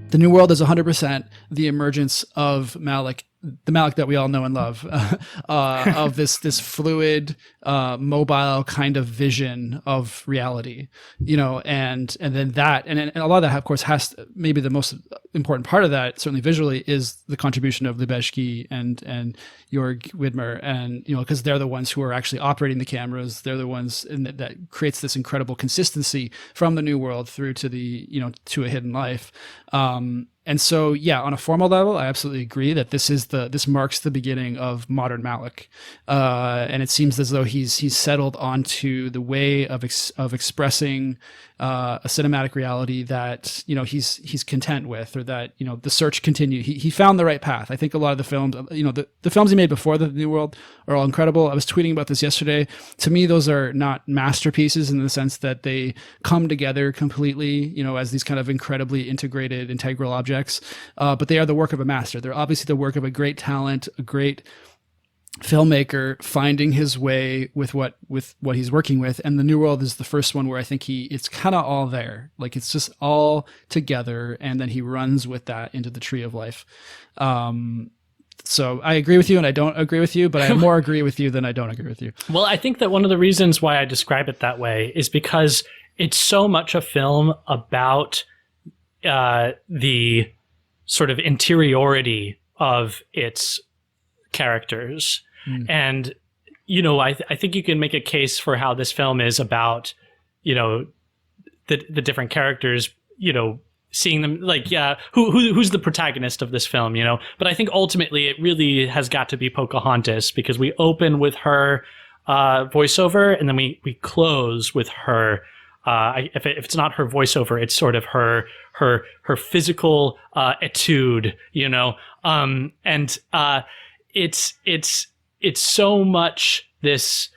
The New World is 100% the emergence of Malick, the Malick that we all know and love, of this fluid, mobile kind of vision of reality, and then and a lot of that, of course, maybe the most important part of that, certainly visually, is the contribution of Lubezki and Jörg Widmer, and because they're the ones who are actually operating the cameras. They're the ones that creates this incredible consistency from the New World through to to A Hidden Life. And so, yeah, on a formal level, I absolutely agree that this marks the beginning of modern Malick, and it seems as though he's settled onto the way of expressing a cinematic reality that he's content with, or that the search continued. He found the right path. I think a lot of the films, the films he made before the New World are all incredible. I was tweeting about this yesterday. To me, those are not masterpieces in the sense that they come together completely, as these kind of incredibly integrated, integral objects. But they are the work of a master. They're obviously the work of a great talent, a great filmmaker finding his way with what he's working with. And the New World is the first one where I think it's kind of all there. Like, it's just all together, and then he runs with that into the Tree of Life. So I agree with you and I don't agree with you, but I more agree with you than I don't agree with you. Well, I think that one of the reasons why I describe it that way is because it's so much a film about the sort of interiority of its characters. And, I think you can make a case for how this film is about, the different characters, seeing them, like, yeah, who's the protagonist of this film, But I think ultimately it really has got to be Pocahontas, because we open with her voiceover, and then we close with her. If it's not her voiceover, it's sort of her physical etude, and it's so much this.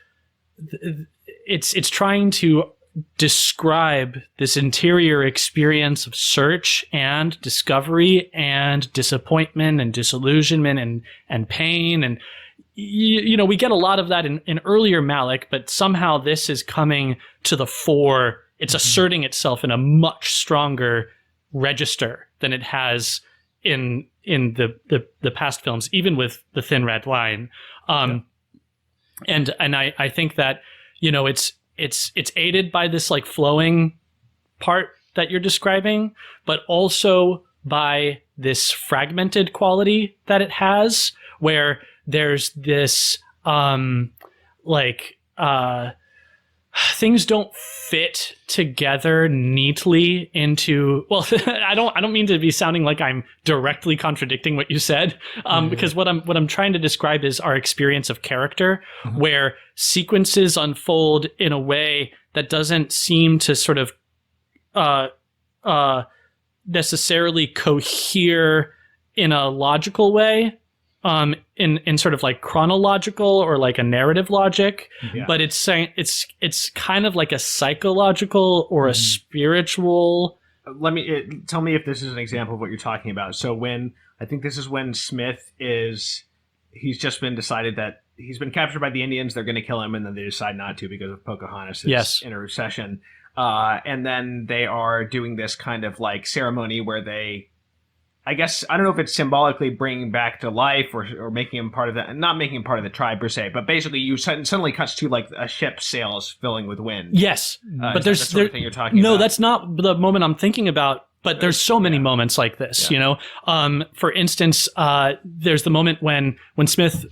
It's trying to describe this interior experience of search and discovery and disappointment and disillusionment and pain, and we get a lot of that in earlier Malick, but somehow this is coming to the fore. It's asserting itself in a much stronger register than it has in the past films, even with The Thin Red Line. And I think that it's aided by this like flowing part that you're describing, but also by this fragmented quality that it has, where there's this things don't fit together neatly into, well, I don't mean to be sounding like I'm directly contradicting what you said, because what I'm trying to describe is our experience of character, where sequences unfold in a way that doesn't seem to sort of necessarily cohere in a logical way, in sort of like chronological or like a narrative logic, but it's kind of like a psychological or a spiritual. Tell me if this is an example of what you're talking about. So I think this is when Smith he's just been decided that he's been captured by the Indians. They're going to kill him, and then they decide not to because of Pocahontas' intercession. And then they are doing this kind of like ceremony where they, I guess, I don't know if it's symbolically bringing back to life or making him part of that, not making him part of the tribe per se, but basically you suddenly cuts to like a ship's sails filling with wind. Yes. But there's the sort of thing you're talking about. No, that's not the moment I'm thinking about, but there's so many moments like this, For instance, there's the moment when Smith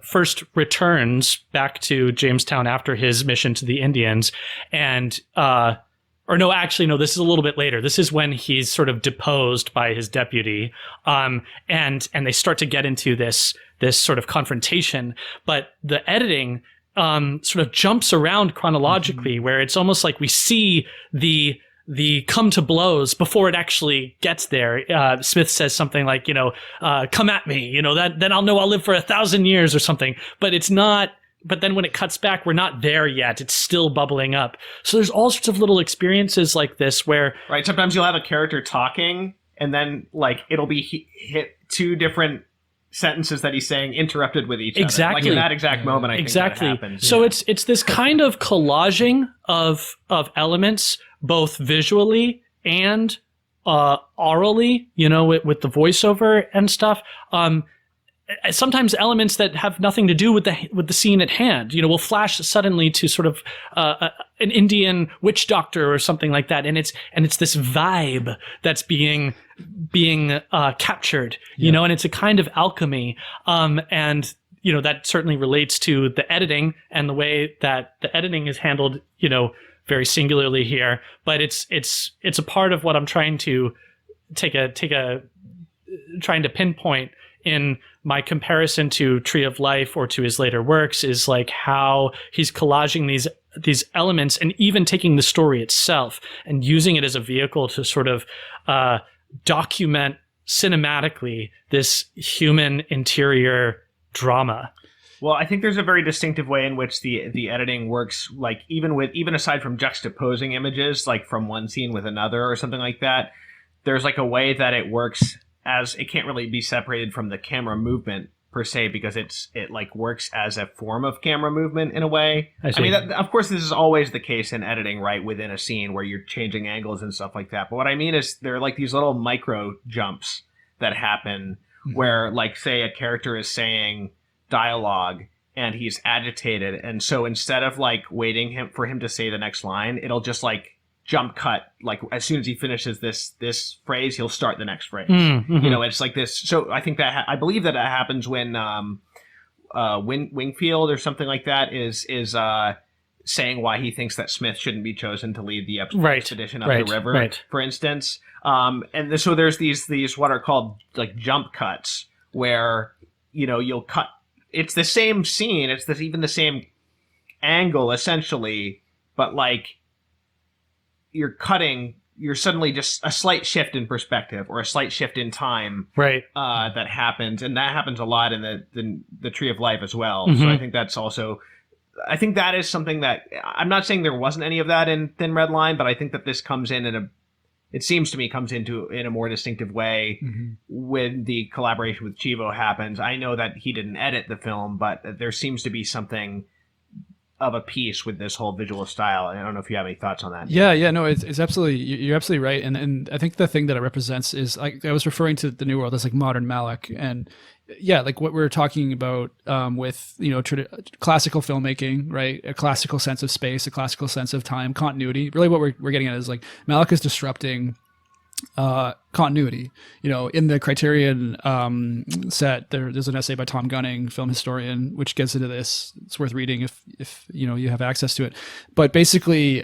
first returns back to Jamestown after his mission to the Indians, and this is a little bit later. This is when he's sort of deposed by his deputy, and they start to get into this sort of confrontation. But the editing sort of jumps around chronologically, where it's almost like we see the come to blows before it actually gets there. Smith says something like, come at me, then I'll know I'll live for 1,000 years or something. But it's not. But then when it cuts back, we're not there yet. It's still bubbling up. So there's all sorts of little experiences like this where... Right, sometimes you'll have a character talking, and then like it'll be hit two different sentences that he's saying interrupted with each other. Like in that exact moment, I think that happens. So it's this kind of collaging of elements, both visually and orally, with the voiceover and stuff. Sometimes elements that have nothing to do with the scene at hand, will flash suddenly to sort of an Indian witch doctor or something like that, and it's this vibe that's being captured, and it's a kind of alchemy, and that certainly relates to the editing and the way that the editing is handled, very singularly here. But it's a part of what I'm trying to trying to pinpoint in my comparison to Tree of Life or to his later works, is like how he's collaging these elements and even taking the story itself and using it as a vehicle to sort of document cinematically this human interior drama. Well, I think there's a very distinctive way in which the editing works, like even aside from juxtaposing images, like from one scene with another or something like that, there's like a way that it works as it can't really be separated from the camera movement per se, because it like works as a form of camera movement in a way. I mean, of course, this is always the case in editing, right? Within a scene where you're changing angles and stuff like that. But what I mean is there are like these little micro jumps that happen where, like, say a character is saying dialogue and he's agitated, and so instead of like waiting for him to say the next line, it'll just like jump cut, like as soon as he finishes this phrase, he'll start the next phrase. It's like this. So I think that I believe that happens when Wingfield or something like that is saying why he thinks that Smith shouldn't be chosen to lead the expedition up the river, for instance. So there's these what are called like jump cuts the you'll cut. It's the same scene. It's even the same angle essentially, but like you're suddenly just a slight shift in perspective or a slight shift in time, right? That happens, and that happens a lot in the Tree of Life as well. So I think that is something that I'm not saying there wasn't any of that in Thin Red Line, but I think that this comes in a more distinctive way when the collaboration with Chivo happens. I know that he didn't edit the film, but there seems to be something of a piece with this whole visual style. I don't know if you have any thoughts on that. Yeah, no, it's absolutely, you're absolutely right. And I think the thing that it represents is, like, I was referring to the New World as like modern Malick. And yeah, like what we're talking about with, classical filmmaking, right? A classical sense of space, a classical sense of time, continuity. Really what we're getting at is like Malick is disrupting continuity. In the Criterion set, there's an essay by Tom Gunning, film historian, which gets into this. It's worth reading if you have access to it. But basically,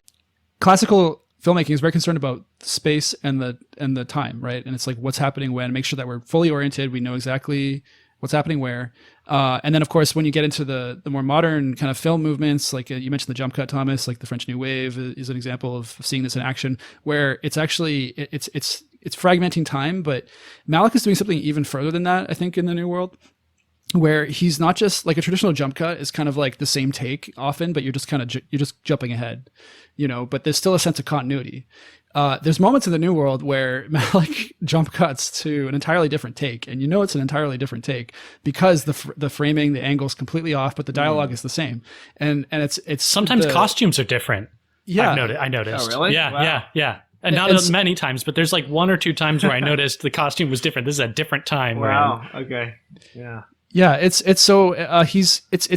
classical filmmaking is very concerned about space and the time, right? And it's like what's happening when, make sure that we're fully oriented, we know exactly what's happening where. And then, of course, when you get into the more modern kind of film movements, like you mentioned the jump cut, Thomas, like the French New Wave is an example of seeing this in action, where it's actually, it's fragmenting time. But Malick is doing something even further than that, I think, in the New World, where he's not just like a traditional jump cut is kind of like the same take often, but you're just you're just jumping ahead, but there's still a sense of continuity. There's moments in the New World where Malick jump cuts to an entirely different take, and it's an entirely different take because the framing, the angle is completely off, but the dialogue is the same, and it's sometimes costumes are different. Yeah, I noticed. Oh, really? Yeah, wow. yeah. And not many times, but there's like one or two times where I noticed the costume was different. This is a different time. Wow. Okay. Yeah. Yeah, it's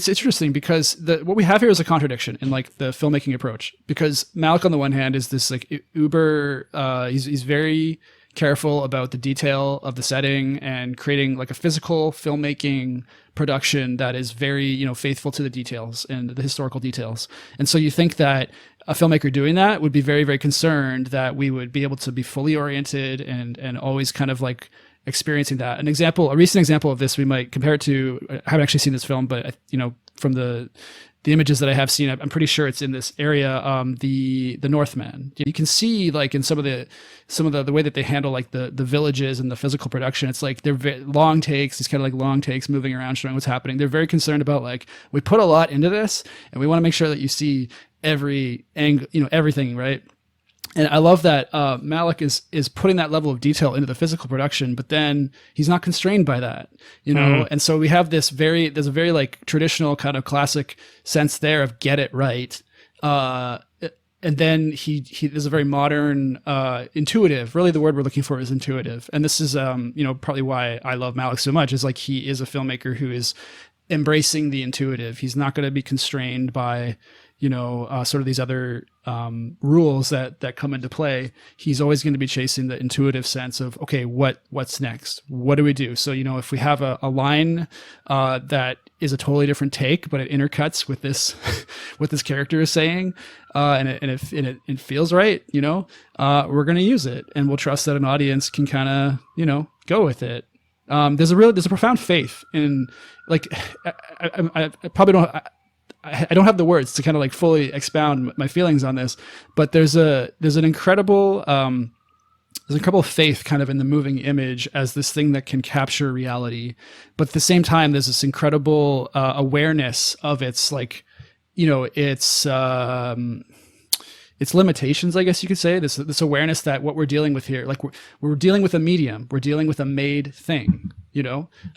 interesting because what we have here is a contradiction in like the filmmaking approach, because Malick on the one hand is this like uber he's very careful about the detail of the setting and creating like a physical filmmaking production that is very faithful to the details and the historical details. And so you think that a filmmaker doing that would be very, very concerned that we would be able to be fully oriented and always kind of like experiencing that. A recent example of this, we might compare it to, I haven't actually seen this film, but from the images that I have seen, I'm pretty sure it's in this area, the Northman. You can see like in some of the way that they handle like the villages and the physical production, it's like they're long takes, these kind of like long takes moving around showing what's happening. They're very concerned about like, we put a lot into this and we want to make sure that you see every angle, everything, right? And I love that Malick is putting that level of detail into the physical production, but then he's not constrained by that, And so we have there's a very like traditional kind of classic sense there of get it right, and then he is a very modern, intuitive. Really, the word we're looking for is intuitive. And this is, probably why I love Malick so much. Is like he is a filmmaker who is embracing the intuitive. He's not going to be constrained by, sort of these other rules that come into play. He's always going to be chasing the intuitive sense of, okay, what's next? What do we do? So, if we have a going that is a totally different take, but it intercuts with this, what this character is saying, and it feels right, we're going to use it, and we'll trust that an audience can kind of, go with it. There's a profound faith in, like, I probably don't. I don't have the words to kind of like fully expound my feelings on this, but there's an incredible faith kind of in the moving image as this thing that can capture reality. But at the same time, there's this incredible awareness of its like, its limitations, I guess you could say. This awareness that what we're dealing with here, like we're dealing with a medium, we're dealing with a made thing,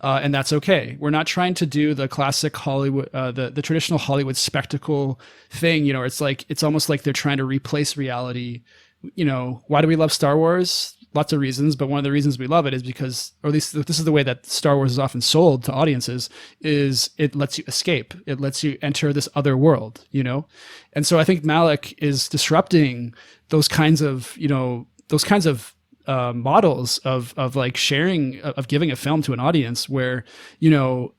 and that's okay. We're not trying to do the classic Hollywood, the traditional Hollywood spectacle thing. It's almost like they're trying to replace reality. Why do we love Star Wars? Lots of reasons, but one of the reasons we love it is because, or at least this is the way that Star Wars is often sold to audiences, is it lets you escape. It lets you enter this other world, And so I think Malick is disrupting those kinds of models of like sharing, of giving a film to an audience where, we're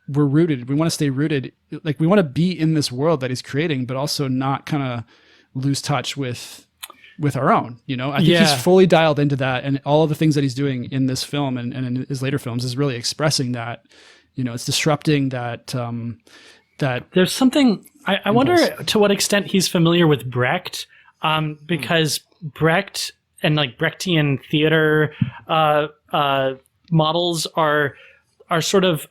rooted. We want to stay rooted. Like we want to be in this world that he's creating, but also not kind of lose touch with our own, I think he's fully dialed into that, and all of the things that he's doing in this film and in his later films is really expressing that, it's disrupting that, that there's something, I wonder to what extent he's familiar with Brecht, because Brecht and like Brechtian theater, models are sort of,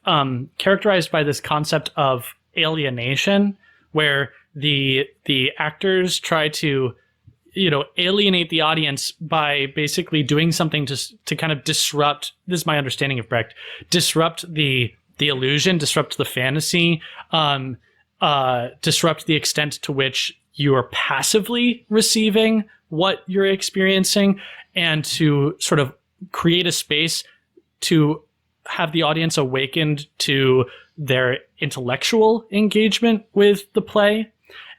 characterized by this concept of alienation, where the actors try to, alienate the audience by basically doing something to kind of disrupt, this is my understanding of Brecht, disrupt the illusion, disrupt the fantasy, disrupt the extent to which you are passively receiving what you're experiencing, and to sort of create a space to have the audience awakened to their intellectual engagement with the play.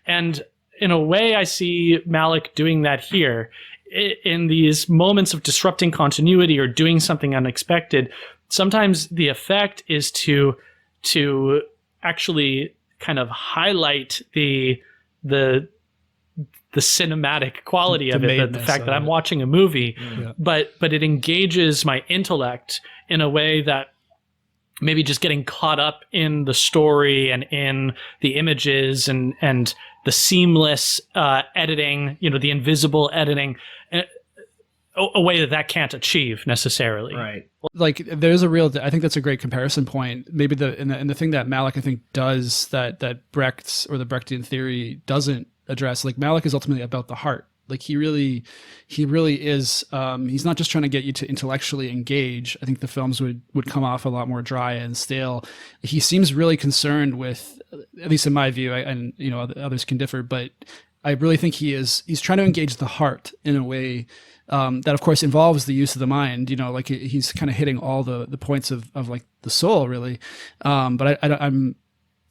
And in a way, I see Malick doing that here. In these moments of disrupting continuity or doing something unexpected, sometimes the effect is to actually kind of highlight the cinematic quality of it, the fact that I'm watching a movie, but it engages my intellect in a way that maybe just getting caught up in the story and in the images and the seamless editing, the invisible editing, a way that can't achieve necessarily. Right. Like there's I think that's a great comparison point. Maybe the thing that Malick, I think, does that Brecht's or the Brechtian theory doesn't address. Like Malick is ultimately about the heart. Like he really is. He's not just trying to get you to intellectually engage. I think the films would come off a lot more dry and stale. He seems really concerned with, at least in my view, and others can differ, but I really think he's trying to engage the heart in a way that, of course, involves the use of the mind. Like he's kind of hitting all the points of like the soul, really. But I'm.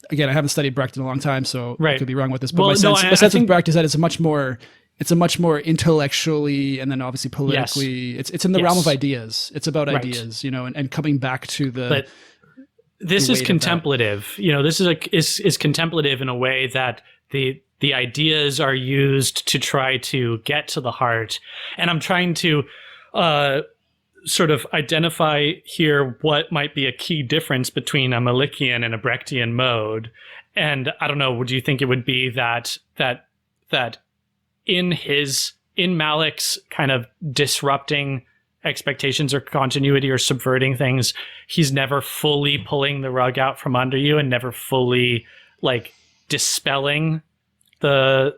Again, I haven't studied Brecht in a long time, so I could be wrong with this. But my sense of Brecht is that it's a much more intellectually and then obviously politically. Yes. It's in the realm of ideas. It's about ideas, and coming back to the. But this is contemplative. This is contemplative in a way that the ideas are used to try to get to the heart, and I'm trying to. Sort of identify here what might be a key difference between a Malickian and a Brechtian mode. And I don't know, would you think it would be that in Malick's kind of disrupting expectations or continuity or subverting things, he's never fully pulling the rug out from under you and never fully like dispelling the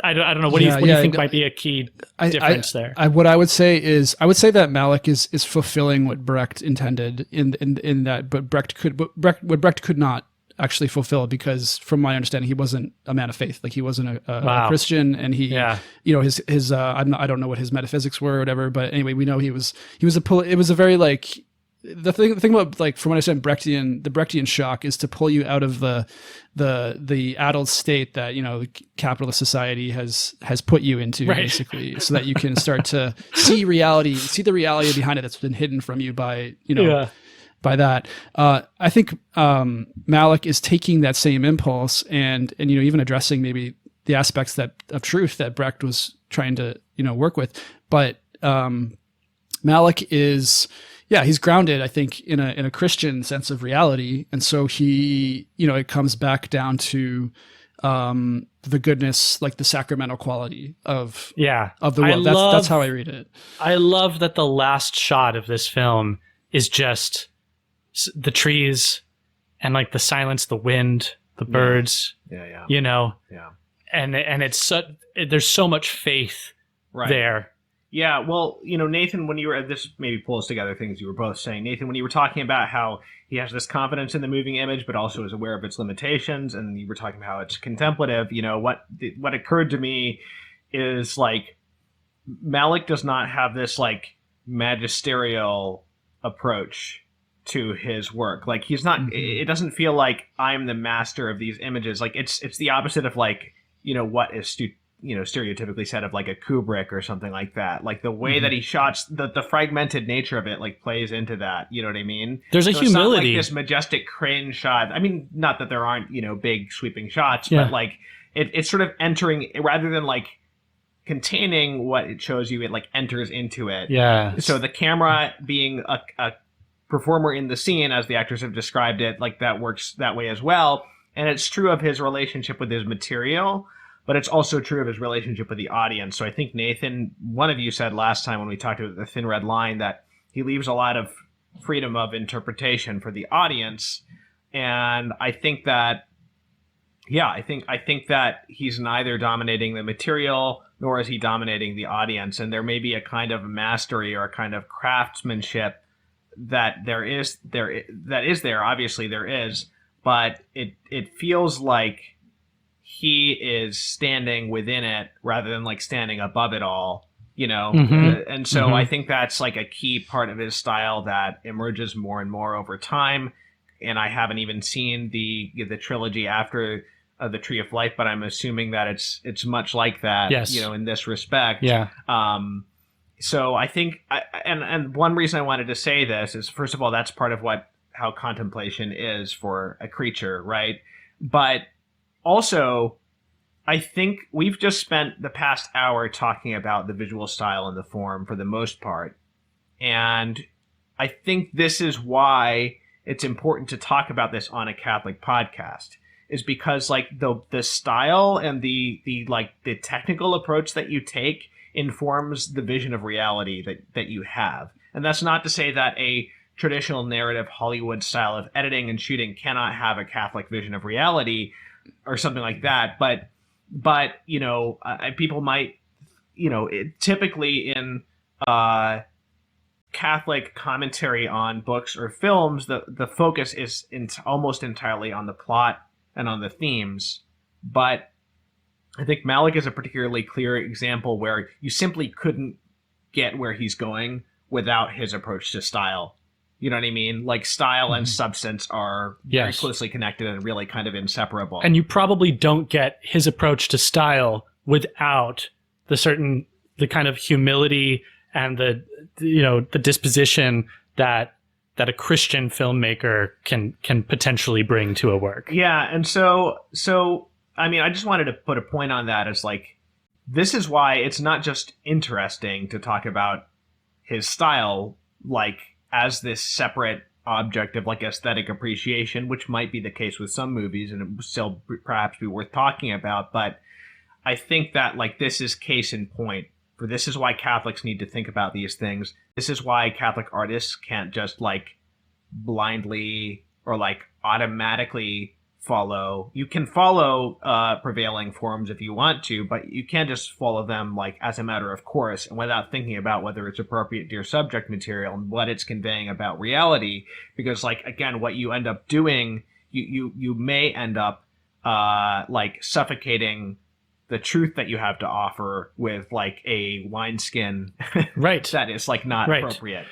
I don't know. What do you think might be a key difference there? What I would say that Malick is fulfilling what Brecht intended in that, but Brecht could not actually fulfill, because from my understanding, he wasn't a man of faith. Like he wasn't a Wow. Christian, and he, you know, his I don't know what his metaphysics were or whatever, but anyway, we know it was a very like, the thing about, like, from what I said, the Brechtian shock is to pull you out of the addled state that, you know, capitalist society has put you into, right. basically, so that you can start to see the reality behind it that's been hidden from you by, you know, by that. I think Malick is taking that same impulse and you know, even addressing maybe the aspects of truth that Brecht was trying to, you know, work with. But Malick is, he's grounded, I think, in a Christian sense of reality, and so he, you know, it comes back down to the goodness, like the sacramental quality of the world. That's how I read it. I love that the last shot of this film is just the trees and like the silence, the wind, the birds. You know. And it's there's so much faith there. Yeah, well, you know, Nathan, when you were, this maybe pulls together things you were both saying. Nathan, when you were talking about how he has this confidence in the moving image, but also is aware of its limitations, and you were talking about how it's contemplative, you know, what occurred to me is, like, Malick does not have this, like, magisterial approach to his work. Like, he's not, it doesn't feel like I'm the master of these images. Like, it's the opposite of, like, you know, what is stereotypically said of like a Kubrick or something like that. Like the way that he shots, the fragmented nature of it, like, plays into that. You know what I mean? There's a humility. It's not like this majestic crane shot. I mean, not that there aren't, you know, big sweeping shots, but like it's sort of entering, rather than like containing what it shows you, it like enters into it. Yeah. So the camera being a performer in the scene, as the actors have described it, like that works that way as well. And it's true of his relationship with his material, but it's also true of his relationship with the audience. So I think, Nathan, one of you said last time when we talked about the Thin Red Line that he leaves a lot of freedom of interpretation for the audience. And I think that, I think that he's neither dominating the material nor is he dominating the audience. And there may be a kind of mastery or a kind of craftsmanship that is there. Obviously there is, but it feels like he is standing within it rather than like standing above it all, you know? And so I think that's like a key part of his style that emerges more and more over time. And I haven't even seen the trilogy after the Tree of Life, but I'm assuming that it's much like that, you know, in this respect. Yeah. So I think, and one reason I wanted to say this is, first of all, that's part of how contemplation is for a creature, right? But also, I think we've just spent the past hour talking about the visual style and the form for the most part. And I think this is why it's important to talk about this on a Catholic podcast, is because like the style and the technical approach that you take informs the vision of reality that you have. And that's not to say that a traditional narrative Hollywood style of editing and shooting cannot have a Catholic vision of reality or something like that. But you know, people might, you know, typically in Catholic commentary on books or films, the focus is almost entirely on the plot and on the themes. But I think Malick is a particularly clear example where you simply couldn't get where he's going without his approach to style. You know what I mean? Like style and substance are very closely connected and really kind of inseparable. And you probably don't get his approach to style without the kind of humility and the disposition that a Christian filmmaker can potentially bring to a work. Yeah, and so I mean, I just wanted to put a point on that as like, this is why it's not just interesting to talk about his style, like, as this separate object of like aesthetic appreciation, which might be the case with some movies and it would still perhaps be worth talking about. But I think that like this is case in point for this is why Catholics need to think about these things. This is why Catholic artists can't just like blindly or like automatically follow. You can follow prevailing forms if you want to, but you can't just follow them like as a matter of course and without thinking about whether it's appropriate to your subject material and what it's conveying about reality. Because like, again, what you end up doing, you may end up like suffocating the truth that you have to offer with like a wineskin right that is like not right. appropriate.